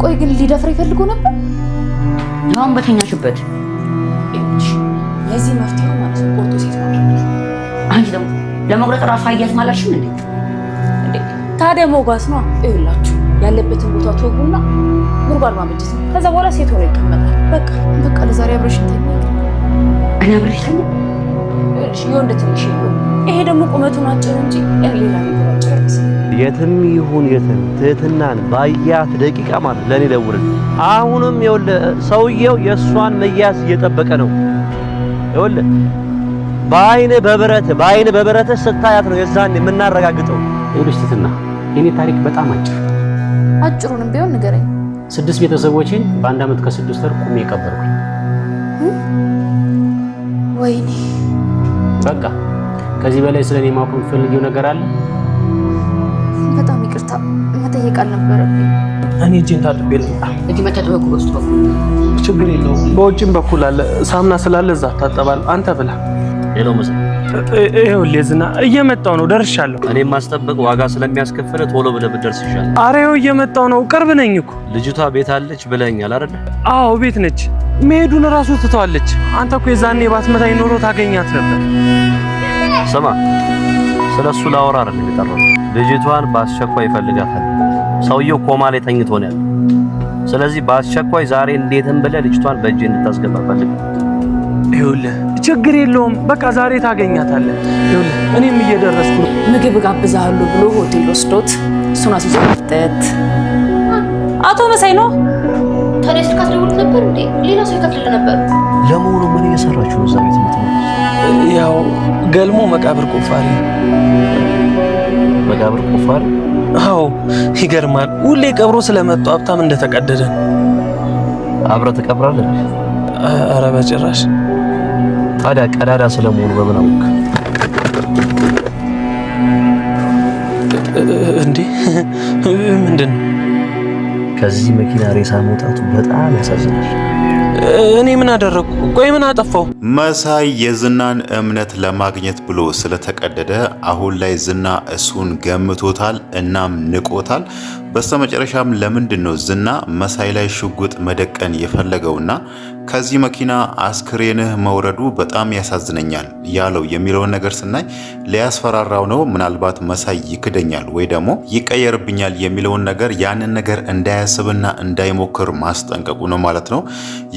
ቆይ ግን ሊደፍር ይፈልጎ ነበር? አሁን በተኛሽበት ለዚህ መፍትሄው ማለት ነው ቆርጦ ሴት ማድረግ። አንቺ ደግሞ ለመቁረጥ ራሱ አያት ማላሽም እንዴ? ታዲያ ሞጋስ ነው። ይኸውላችሁ ያለበትን ቦታ ተወጉና ጉርጓድ ማበጀት ነው። ከዛ በኋላ ሴት ሆኖ ይቀመጣል። በቃ ለዛሬ አብረሽ እንተኛ። እኔ አብረሽ ተኛ። እሺ ይሁን ትንሽ ይሁን። ይሄ ደግሞ ቁመቱን አጭር እንጂ ሌላ ነገር አጭር አይመስልም። የትም ይሁን የትም ትህትናን ባያት ደቂቃ ማለት ለኔ ደውል። አሁንም ይኸውልህ ሰውየው የሷን መያዝ እየጠበቀ ነው። ይኸውልህ በአይን በብረት ስታያት ነው የዛን የምናረጋግጠው። ይኸውልሽ ትህትና የኔ ታሪክ በጣም አጭሩንም ቢሆን ንገረኝ። 6 ቤተሰቦችን በአንድ አመት ከ6 ወር ቁሜ ቀበርኩኝ። ወይኔ በቃ ከዚህ በላይ ስለኔ ማወቅ የምትፈልጊው ነገር አለ? በጣም ይቅርታ መጠየቅ አልነበረብኝ። እኔ እጄን ታጥቤ ልምጣ። እጅ መታጠብ እኮ በውስጥ በኩል ችግር የለውም። በውጭም በኩል አለ ሳሙና ስላለ እዛ ታጠባል። አንተ ብላ። ሄሎ መስ ይኸውልህ ዝና እየመጣሁ ነው፣ ደርሻለሁ። እኔም ማስጠበቅ ዋጋ ስለሚያስከፍል ቶሎ ብለህ ብትደርስ ይሻላል። ኧረ ይኸው እየመጣሁ ነው፣ ቅርብ ነኝ እኮ። ልጅቷ ቤት አለች ብለኸኛል አይደል? አዎ ቤት ነች። መሄዱን እራሱ ትተዋለች። አንተ እኮ የዛኔ ባትመታኝ ኖሮ ታገኛት ነበር። ስማ ስለሱ ላወራ አይደል የጠራው። ልጅቷን በአስቸኳይ ይፈልጋታል። ሰውየው ኮማ ላይ ተኝቶ ነው ያለው። ስለዚህ በአስቸኳይ ዛሬ እንዴትም ብለህ ልጅቷን በእጅ እንድታስገባ ፈልግ። ይኸውልህ ችግር የለውም፣ በቃ ዛሬ ታገኛታለህ። ይኸውልህ እኔም እየደረስኩ ነው። ምግብ ጋብዛለሁ ብሎ ሆቴል ወስዶት እሱን አስይዞ መጠት። አቶ መሳይ ነው። ታዲያ ስልክ አስደውሎ ነበር እንዴ? ሌላ ሰው ይከፍልልህ ነበር። ለመሆኑ ምን እየሰራችሁ ነው እዛ ቤት የምትኖሩ? ያው ገልሞ መቃብር ቆፋሪ። መቃብር ቆፋሪ? አዎ ይገርማል። ሁሌ ቀብሮ ስለመጡ ሀብታም እንደተቀደደ ነው። አብረህ ትቀብራለህ? ኧረ በጭራሽ። ታዲያ ቀዳዳ ስለመሆኑ በምን አወቅ? እንዴ ምንድን ነው? ከዚህ መኪና ሬሳ መውጣቱ በጣም ያሳዝናል። እኔ ምን አደረኩ? ቆይ ምን አጠፋው? መሳይ የዝናን እምነት ለማግኘት ብሎ ስለተቀደደ አሁን ላይ ዝና እሱን ገምቶታል እናም ንቆታል። በስተመጨረሻም ለምንድን ነው ዝና መሳይ ላይ ሽጉጥ መደቀን የፈለገውና ከዚህ መኪና አስክሬንህ መውረዱ በጣም ያሳዝነኛል ያለው የሚለውን ነገር ስናይ ሊያስፈራራው ነው። ምናልባት መሳይ ይክደኛል ወይ ደግሞ ይቀየርብኛል የሚለውን ነገር ያንን ነገር እንዳያስብና እንዳይሞክር ማስጠንቀቁ ነው ማለት ነው።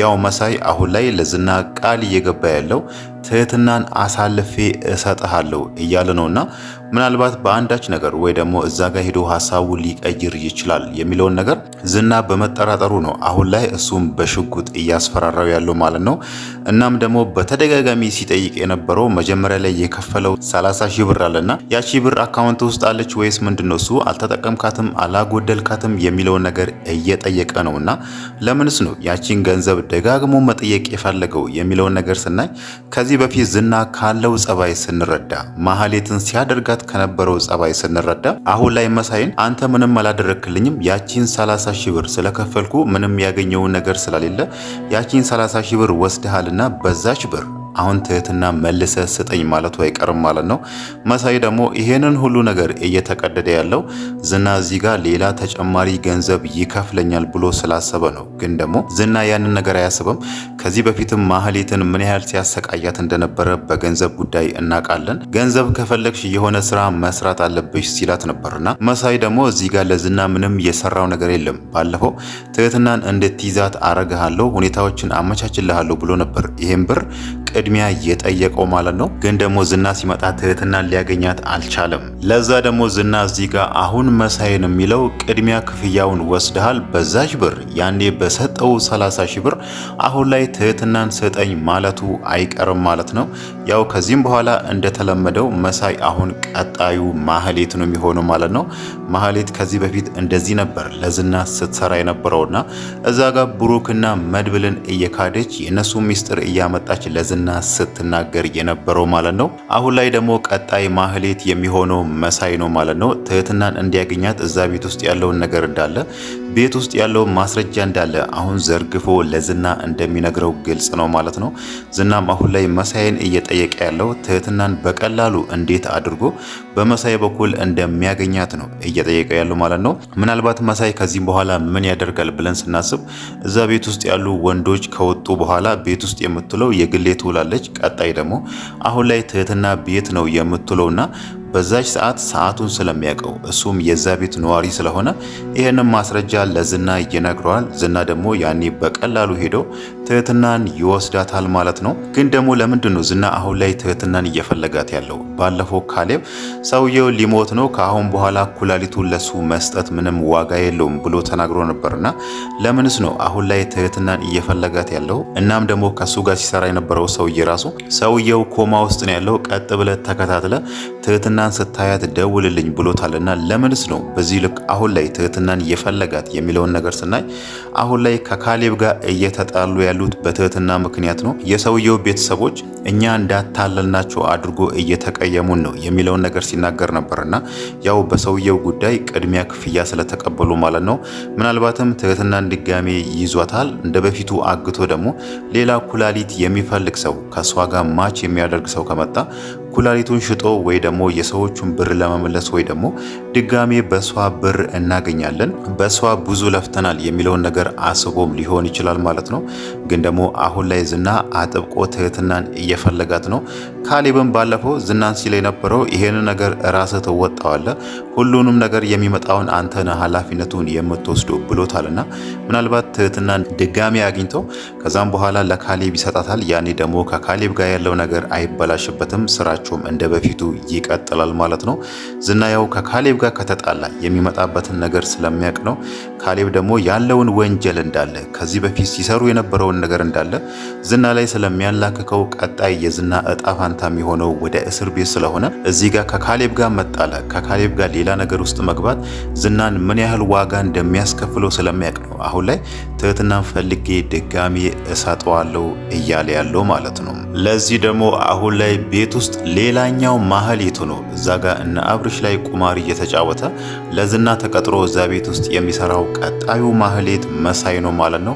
ያው መሳይ አሁን ላይ ለዝና ቃል እየገባ ያለው ትህትናን አሳልፌ እሰጥሃለሁ እያለ ነውና ምናልባት በአንዳች ነገር ወይ ደግሞ እዛ ጋር ሄዶ ሐሳቡ ሊቀይር ይችላል የሚለውን ነገር ዝና በመጠራጠሩ ነው አሁን ላይ እሱም በሽጉጥ እያስፈራራው ያለው ማለት ነው። እናም ደግሞ በተደጋጋሚ ሲጠይቅ የነበረው መጀመሪያ ላይ የከፈለው 30 ሺህ ብር አለና ያቺ ብር አካውንት ውስጥ አለች ወይስ ምንድነው እሱ አልተጠቀምካትም አላጎደልካትም የሚለውን ነገር እየጠየቀ ነውና ለምንስ ነው ያቺን ገንዘብ ደጋግሞ መጠየቅ የፈለገው የሚለውን ነገር ስናይ ከዚህ በፊት ዝና ካለው ጸባይ ስንረዳ ማህሌትን ሲያደርጋት ከነበረው ጸባይ ስንረዳ አሁን ላይ መሳይን አንተ ምንም አላደረክልኝም ያቺን 30 ሺህ ብር ስለከፈልኩ ምንም ያገኘው ነገር ስለሌለ ያቺን 30 ሺህ ብር ወስደሃልና በዛች ብር አሁን ትህትና መልሰ ስጠኝ ማለቱ አይቀርም ማለት ነው። መሳይ ደግሞ ይሄንን ሁሉ ነገር እየተቀደደ ያለው ዝና እዚህ ጋር ሌላ ተጨማሪ ገንዘብ ይከፍለኛል ብሎ ስላሰበ ነው። ግን ደግሞ ዝና ያንን ነገር አያስብም። ከዚህ በፊትም ማህሌትን ምን ያህል ሲያሰቃያት እንደነበረ በገንዘብ ጉዳይ እናውቃለን። ገንዘብ ከፈለግሽ የሆነ ስራ መስራት አለብሽ ሲላት ነበርና መሳይ ደግሞ እዚህ ጋር ለዝና ምንም የሰራው ነገር የለም። ባለፈው ትህትናን እንድትይዛት አረጋለሁ፣ ሁኔታዎችን አመቻችልሃለሁ ብሎ ነበር ይሄን ብር ቅድሚያ የጠየቀው ማለት ነው። ግን ደግሞ ዝና ሲመጣ ትህትናን ሊያገኛት አልቻለም። ለዛ ደግሞ ዝና እዚህ ጋር አሁን መሳይን የሚለው ቅድሚያ ክፍያውን ወስደሃል፣ በዛች ብር ያኔ በሰጠው 30 ሺህ ብር አሁን ላይ ትህትናን ስጠኝ ማለቱ አይቀርም ማለት ነው። ያው ከዚህም በኋላ እንደተለመደው መሳይ አሁን ቀጣዩ ማህሌት ነው የሚሆነው ማለት ነው። ማህሌት ከዚህ በፊት እንደዚህ ነበር ለዝና ስትሰራ የነበረውና እዛ ጋር ብሩክና መድብልን እየካደች የነሱ ሚስጥር እያመጣች ለዝና ስትናገር የነበረው ማለት ነው። አሁን ላይ ደግሞ ቀጣይ ማህሌት የሚሆነው መሳይ ነው ማለት ነው። ትህትናን እንዲያገኛት እዛ ቤት ውስጥ ያለውን ነገር እንዳለ ቤት ውስጥ ያለው ማስረጃ እንዳለ አሁን አሁን ዘርግፎ ለዝና እንደሚነግረው ግልጽ ነው ማለት ነው። ዝናም አሁን ላይ መሳይን እየጠየቀ ያለው ትህትናን በቀላሉ እንዴት አድርጎ በመሳይ በኩል እንደሚያገኛት ነው እየጠየቀ ያለው ማለት ነው። ምናልባት መሳይ ከዚህ በኋላ ምን ያደርጋል ብለን ስናስብ እዛ ቤት ውስጥ ያሉ ወንዶች ከወጡ በኋላ ቤት ውስጥ የምትለው የግሌ ትውላለች። ቀጣይ ደግሞ አሁን ላይ ትህትና ቤት ነው የምትለውና በዛች ሰዓቱን ስለሚያውቀው እሱም የዛ ቤት ነዋሪ ስለሆነ ይሄንን ማስረጃ ለዝና ይነግረዋል። ዝና ደግሞ ያኔ በቀላሉ ሄዶ ትህትናን ይወስዳታል ማለት ነው። ግን ደግሞ ለምንድን ነው ዝና አሁን ላይ ትህትናን እየፈለጋት ያለው? ባለፈው ካሌብ ሰውየው ሊሞት ነው ከአሁን በኋላ ኩላሊቱን ለሱ መስጠት ምንም ዋጋ የለውም ብሎ ተናግሮ ነበርና ለምንስ ነው አሁን ላይ ትህትናን እየፈለጋት ያለው? እናም ደግሞ ከሱ ጋር ሲሰራ የነበረው ሰውዬ ራሱ ሰውየው ኮማ ውስጥ ነው ያለው፣ ቀጥ ብለ ተከታትለ ትህትናን ስታያት ደውልልኝ ብሎታልና ለምንስ ነው በዚህ ልክ አሁን ላይ ትህትናን እየፈለጋት የሚለውን ነገር ስናይ አሁን ላይ ከካሌብ ጋር እየተጣሉ ያሉት በትህትና ምክንያት ነው። የሰውየው ቤተሰቦች እኛ እንዳታለልናቸው አድርጎ እየተቀየሙን ነው የሚለውን ነገር ሲናገር ነበርና ያው በሰውየው ጉዳይ ቅድሚያ ክፍያ ስለተቀበሉ ማለት ነው። ምናልባትም ትህትናን ድጋሜ ይዟታል። እንደ በፊቱ አግቶ ደግሞ ሌላ ኩላሊት የሚፈልግ ሰው ከሷ ጋር ማች የሚያደርግ ሰው ከመጣ ኩላሊቱን ሽጦ ወይ ደግሞ የሰዎቹን ብር ለመመለስ ወይ ደግሞ ድጋሜ በሷ ብር እናገኛለን፣ በሷ ብዙ ለፍተናል የሚለውን ነገር አስቦም ሊሆን ይችላል ማለት ነው። ግን ደግሞ አሁን ላይ ዝና አጥብቆ ትህትናን እየፈለጋት ነው። ካሌብም ባለፈው ዝናን ሲል የነበረው ይሄን ነገር ራስህ ተወጣዋለህ፣ ሁሉንም ነገር የሚመጣውን አንተ ነህ ኃላፊነቱን የምትወስደው ብሎታልና ምናልባት ትህትናን ድጋሜ አግኝተው ከዛም በኋላ ለካሌብ ይሰጣታል። ያኔ ደግሞ ከካሌብ ጋር ያለው ነገር አይበላሽበትም፣ ስራቸውም እንደ በፊቱ ይቀጥላል ማለት ነው። ዝና ያው ከካሌብ ጋር ከተጣላ የሚመጣበትን ነገር ስለሚያውቅ ነው። ካሌብ ደግሞ ያለውን ወንጀል እንዳለ ከዚህ በፊት ሲሰሩ የነበረውን ነገር እንዳለ ዝና ላይ ስለሚያላክከው ቀጣይ የዝና እጣ ፋንታ የሚሆነው ወደ እስር ቤት ስለሆነ እዚህ ጋር ከካሌብ ጋር መጣላ ከካሌብ ጋር ሌላ ነገር ውስጥ መግባት ዝናን ምን ያህል ዋጋ እንደሚያስከፍለው ስለሚያውቅ ነው አሁን ላይ ትህትናን ፈልጌ ድጋሜ እሰጠዋለሁ እያለ ያለው ማለት ነው። ለዚህ ደግሞ አሁን ላይ ቤት ውስጥ ሌላኛው ማህሌቱ ነው። እዛ ጋር እነ አብርሽ ላይ ቁማር እየተጫወተ ለዝና ተቀጥሮ እዛ ቤት ውስጥ የሚሰራው ቀጣዩ ማህሌት መሳይ ነው ማለት ነው።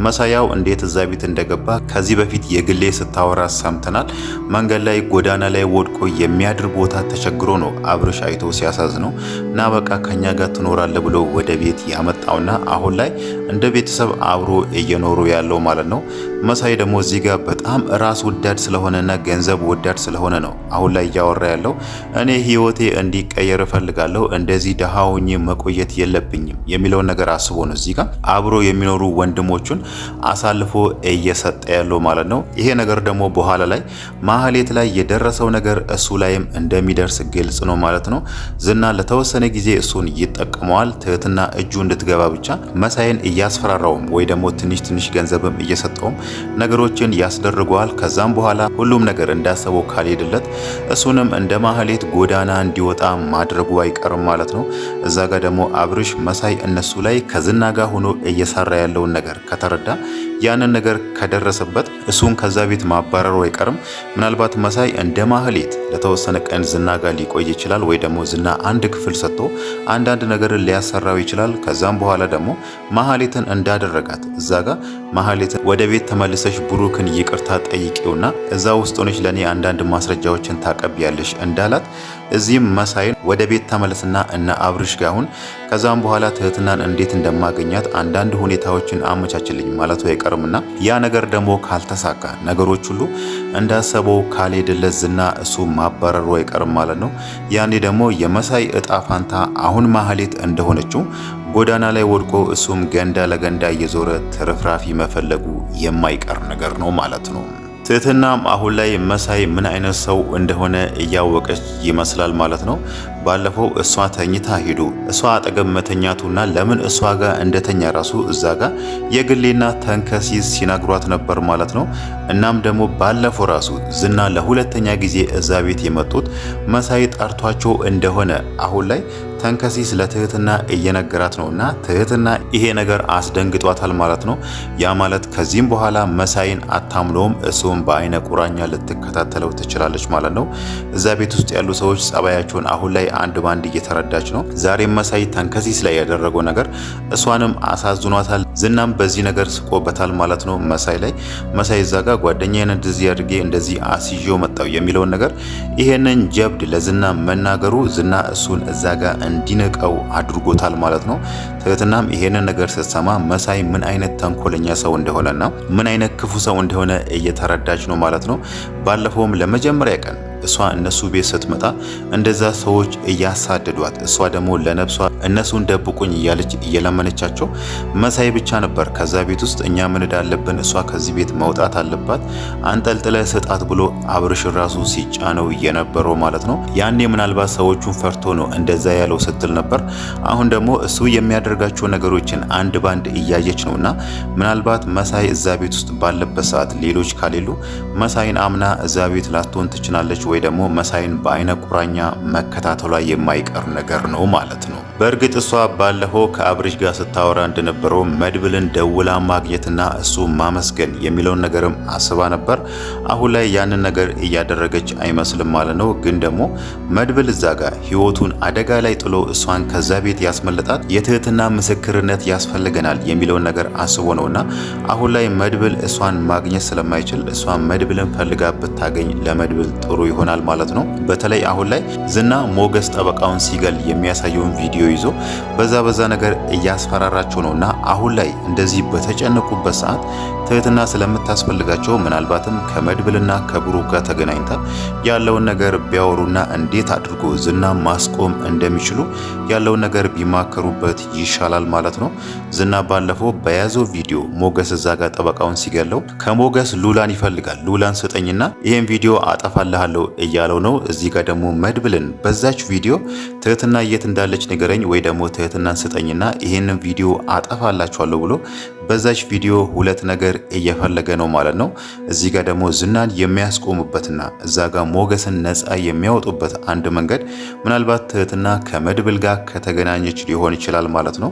መሳያው እንዴት እዛ ቤት እንደገባ ከዚህ በፊት የግሌ ስታወራ ሰምተናል። መንገድ ላይ ጎዳና ላይ ወድቆ የሚያድር ቦታ ተቸግሮ ነው አብርሽ አይቶ ሲያሳዝነው እና በቃ ከኛ ጋር ትኖራለህ ብሎ ወደ ቤት ያመጣውና አሁን ላይ እንደ ቤተሰብ አብሮ እየኖሩ ያለው ማለት ነው። መሳይ ደግሞ እዚህ ጋር በጣም ራስ ወዳድ ስለሆነና ገንዘብ ወዳድ ስለሆነ ነው አሁን ላይ እያወራ ያለው። እኔ ህይወቴ እንዲቀየር እፈልጋለሁ፣ እንደዚህ ደሃ ሆኜ መቆየት የለብኝም የሚለውን ነገር አስቦ ነው እዚህ ጋር አብሮ የሚኖሩ ወንድሞቹን አሳልፎ እየሰጠ ያለው ማለት ነው። ይሄ ነገር ደግሞ በኋላ ላይ ማህሌት ላይ የደረሰው ነገር እሱ ላይም እንደሚደርስ ግልጽ ነው ማለት ነው። ዝና ለተወሰነ ጊዜ እሱን ይጠቀመዋል፣ ትህትና እጁ እንድትገባ ብቻ መሳይን እያስፈራራውም ወይ ደግሞ ትንሽ ገንዘብም እየሰጠውም ነገሮችን ያስደርገዋል። ከዛም በኋላ ሁሉም ነገር እንዳሰበው ካልሄድለት እሱንም እንደ ማህሌት ጎዳና እንዲወጣ ማድረጉ አይቀርም ማለት ነው። እዛ ጋር ደግሞ አብርሽ መሳይ እነሱ ላይ ከዝና ጋር ሆኖ እየሰራ ያለውን ነገር ከተረዳ ያንን ነገር ከደረሰበት እሱን ከዛ ቤት ማባረሩ አይቀርም። ምናልባት መሳይ እንደ ማህሌት ለተወሰነ ቀን ዝና ጋር ሊቆይ ይችላል፣ ወይ ደግሞ ዝና አንድ ክፍል ሰጥቶ አንዳንድ ነገርን ሊያሰራው ይችላል። ከዛም በኋላ ደግሞ ማህሌትን እንዳደረጋት እዛ ጋር ማህሌትን ወደ ቤት ተመልሰሽ ብሩክን ይቅርታ ጠይቂውና እዛ ውስጥ ሆነሽ ለኔ አንዳንድ ማስረጃዎችን ታቀብያለሽ እንዳላት እዚህም መሳይን ወደ ቤት ተመለስና እና አብርሽ ጋር አሁን ከዛም በኋላ ትህትናን እንዴት እንደማገኛት አንዳንድ ሁኔታዎችን አመቻችልኝ ማለቱ አይቀርምና ያ ነገር ደግሞ ካልተሳካ ነገሮች ሁሉ እንዳሰበው ካልሄደለት ዝና እሱ ማባረሩ አይቀርም ማለት ነው። ያኔ ደግሞ የመሳይ እጣ ፋንታ አሁን ማህሌት እንደሆነችው ጎዳና ላይ ወድቆ እሱም ገንዳ ለገንዳ እየዞረ ትርፍራፊ መፈለጉ የማይቀር ነገር ነው ማለት ነው። ትህትናም አሁን ላይ መሳይ ምን አይነት ሰው እንደሆነ እያወቀች ይመስላል ማለት ነው። ባለፈው እሷ ተኝታ ሄዶ እሷ አጠገብ መተኛቱና ለምን እሷ ጋር እንደተኛ ራሱ እዛ ጋር የግሌና ተንከሲስ ሲነግሯት ነበር ማለት ነው። እናም ደግሞ ባለፈው ራሱ ዝና ለሁለተኛ ጊዜ እዛ ቤት የመጡት መሳይ ጠርቷቸው እንደሆነ አሁን ላይ ተንከሲስ ለትህትና እየነገራት ነውና ትህትና ይሄ ነገር አስደንግጧታል ማለት ነው። ያ ማለት ከዚህም በኋላ መሳይን አታምነውም፣ እሱም በአይነ ቁራኛ ልትከታተለው ትችላለች ማለት ነው። እዛ ቤት ውስጥ ያሉ ሰዎች ጸባያቸውን አሁን ላይ አንድ ባንድ እየተረዳች ነው። ዛሬም መሳይ ተንከሲስ ላይ ያደረገው ነገር እሷንም አሳዝኗታል። ዝናም በዚህ ነገር ስቆበታል ማለት ነው መሳይ ላይ። መሳይ እዛ ጋር ጓደኛዬን እንደዚህ አድርጌ እንደዚህ አስይዤው መጣው የሚለውን ነገር ይሄንን ጀብድ ለዝና መናገሩ ዝና እሱን እዛ ጋር እንዲነቀው አድርጎታል ማለት ነው። ትህትናም ይሄንን ነገር ስትሰማ መሳይ ምን አይነት ተንኮለኛ ሰው እንደሆነና ምን አይነት ክፉ ሰው እንደሆነ እየተረዳች ነው ማለት ነው። ባለፈውም ለመጀመሪያ ቀን እሷ እነሱ ቤት ስትመጣ እንደዛ ሰዎች እያሳደዷት፣ እሷ ደግሞ ለነፍሷ እነሱን ደብቁኝ እያለች እየለመነቻቸው መሳይ ብቻ ነበር ከዛ ቤት ውስጥ እኛ ምን እንዳለብን እሷ ከዚህ ቤት መውጣት አለባት አንጠልጥለ ስጣት ብሎ አብርሽ ራሱ ሲጫነው እየነበረው ማለት ነው። ያኔ ምናልባት ሰዎቹን ፈርቶ ነው እንደዛ ያለው ስትል ነበር። አሁን ደግሞ እሱ የሚያደርጋቸው ነገሮችን አንድ ባንድ እያየች ነውና ምናልባት መሳይ እዛ ቤት ውስጥ ባለበት ሰዓት ሌሎች ካሌሉ መሳይን አምና እዛ ቤት ላትሆን ትችላለች ወይ ደግሞ መሳይን በአይነ ቁራኛ መከታተሏ የማይቀር ነገር ነው ማለት ነው። በእርግጥ እሷ ባለፈው ከአብርሽ ጋር ስታወራ እንደነበረው መድብልን ደውላ ማግኘትና እሱ ማመስገን የሚለውን ነገርም አስባ ነበር። አሁን ላይ ያንን ነገር እያደረገች አይመስልም ማለት ነው። ግን ደግሞ መድብል እዛ ጋር ህይወቱን አደጋ ላይ ጥሎ እሷን ከዛ ቤት ያስመለጣት የትህትና ምስክርነት ያስፈልገናል የሚለውን ነገር አስቦ ነውና አሁን ላይ መድብል እሷን ማግኘት ስለማይችል እሷን መድብልን ፈልጋ ብታገኝ ለመድብል ጥሩ ይሆናል ማለት ነው። በተለይ አሁን ላይ ዝና ሞገስ ጠበቃውን ሲገል የሚያሳየውን ቪዲዮ ይዞ በዛ ነገር እያስፈራራቸው ነውና አሁን ላይ እንደዚህ በተጨነቁበት ሰዓት ትህትና ስለምታስፈልጋቸው ምናልባትም ከመድብልና ከብሩክ ጋር ተገናኝታ ያለውን ነገር ቢያወሩና እንዴት አድርጎ ዝና ማስቆም እንደሚችሉ ያለውን ነገር ቢማከሩበት ይሻላል ማለት ነው። ዝና ባለፈው በያዘው ቪዲዮ ሞገስ እዛ ጋር ጠበቃውን ሲገለው ከሞገስ ሉላን ይፈልጋል። ሉላን ስጠኝና ይሄን ቪዲዮ አጠፋልሃለሁ እያለው ነው። እዚህ ጋር ደግሞ መድብልን በዛች ቪዲዮ ትህትና የት እንዳለች ንገረኝ ወይ ደግሞ ትህትናን ስጠኝና ይሄንን ቪዲዮ አጠፋላችኋለሁ ብሎ በዛች ቪዲዮ ሁለት ነገር እየፈለገ ነው ማለት ነው። እዚህ ጋር ደግሞ ዝናን የሚያስቆሙበትና እዛ ጋር ሞገስን ነፃ የሚያወጡበት አንድ መንገድ ምናልባት ትህትና ከመድብል ጋር ከተገናኘች ሊሆን ይችላል ማለት ነው።